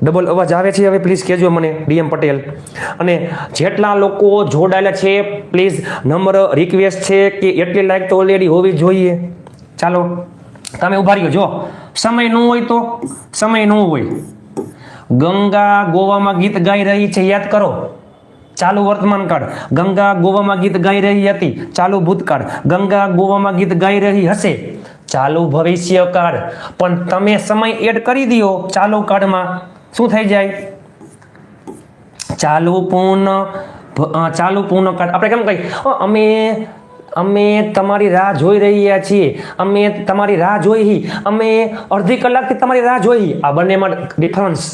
Double અવાજ આવે છે હવે પ્લીઝ કહેજો મને ડીએમ પટેલ. અને જેટલા લોકો જોડાયેલા છે પ્લીઝ નમ્ર રિક્વેસ્ટ છે કે એટલી લાઈક તો ઓલરેડી હોવી જોઈએ. ચાલો તમે ઉભા રહ્યો. જો સમય ન હોય તો સમય ન હોય. ગંગા ગોવામાં ગીત ગાઈ રહી છે, યાદ કરો. ચાલુ વર્તમાન કાળ. ગંગા ગોવામાં ગીત ગાઈ રહી હતી, ચાલુ ભૂતકાળ. ગંગા ગોવામાં ગીત ગાઈ રહી હશે, ચાલુ ભવિષ્યકાળ. પણ તમે સમય એડ કરી દો ચાલુ કાળમાં, શું થઈ જાય? ચાલુ પૂર્ણ કાળ. આપણે કેમ કહીએ અમે તમારી રાહ જોઈ રહ્યા છીએ, અમે તમારી રાહ જોઈ, અમે અડધી કલાકથી તમારી રાહ જોઈ. આ બંનેમાં ડિફરન્સ.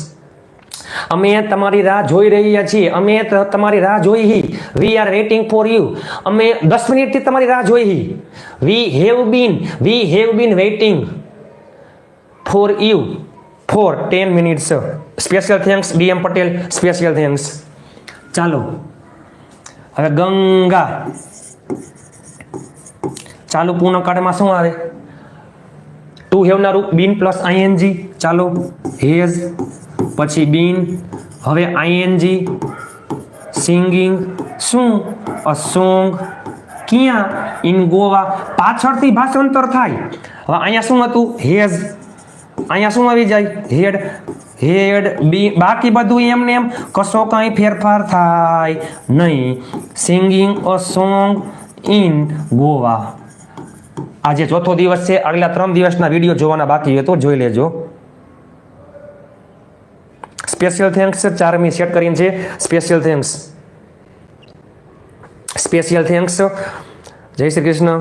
અમે તમારી રાહ જોઈ રહ્યા છીએ, અમે તમારી રાહ જોઈ. We are waiting for you. અમે 10 મિનિટથી તમારી રાહ જોઈ. We have been waiting for you for 10 minutes. Special thanks DM Patel, special thanks. ચાલો હવે ગંગા ચાલુ પૂર્ણ કાળમાં શું આવે? ટુ હેવ ના રૂપ બીન પ્લસ આઈએનજી. ચાલો હેઝ પછી બીન, હવે આઈએનજી. સિંગિંગ શું? A song. ક્યાં? ઇન ગોવા. પાછળથી ભાષાંતર થાય. હવે અહીંયા શું હતું? હેઝ. અહીંયા શું આવી જાય? હેડ બી. બાકી બધું એમને એમ, કશો કાંઈ ફેરફાર થાય નહીં. Singing a song in Goa. આજે ચોથો દિવસ છે, આગલા 3 દિવસના વિડીયો જોવાના બાકી હોય તો જોઈ લેજો. સ્પેશિયલ થેન્ક્સ 4મી સેટ કરીને છે. Special thanks Jai Shri Krishna.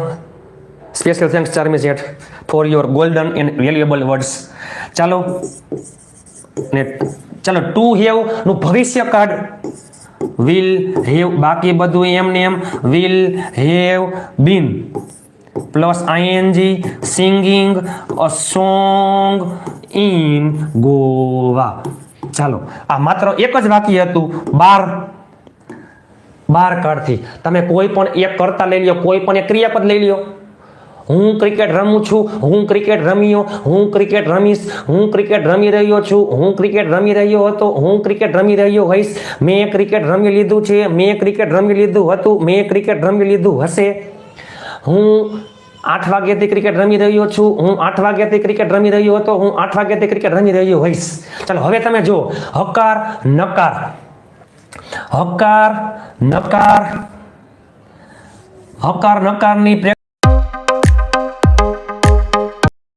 Special thanks 4મી set for your golden and valuable words. ચાલો ટુ હેવ નું ભવિષ્ય કાળ. Will have. બાકી બધું એમને એમ. Will have been plus ING. Singing a song in Goa. ચાલો આ માત્ર એક જ વાક્ય હતું 12 કાળથી. તમે કોઈ પણ એક કર્તા લઈ લ્યો, કોઈ પણ એક ક્રિયાપદ લઈ લ્યો. હું ક્રિકેટ રમું છું, હું ક્રિકેટ રમ્યો, હું ક્રિકેટ રમીશ, હું ક્રિકેટ રમી રહ્યો છું, હું ક્રિકેટ રમી રહ્યો હતો, હું ક્રિકેટ રમી રહ્યો હોઈશ, મેં ક્રિકેટ રમી લીધું છે, મેં ક્રિકેટ રમી લીધું હતું, મેં ક્રિકેટ રમી લીધું હશે. હું 8 વાગ્યાથી ક્રિકેટ રમી રહ્યો છું, હું 8 વાગ્યાથી ક્રિકેટ રમી રહ્યો હતો, હું 8 વાગ્યાથી ક્રિકેટ રમી રહ્યો હોઈશ. ચાલો હવે તમે જો હકાર નકાર. હકાર નકારની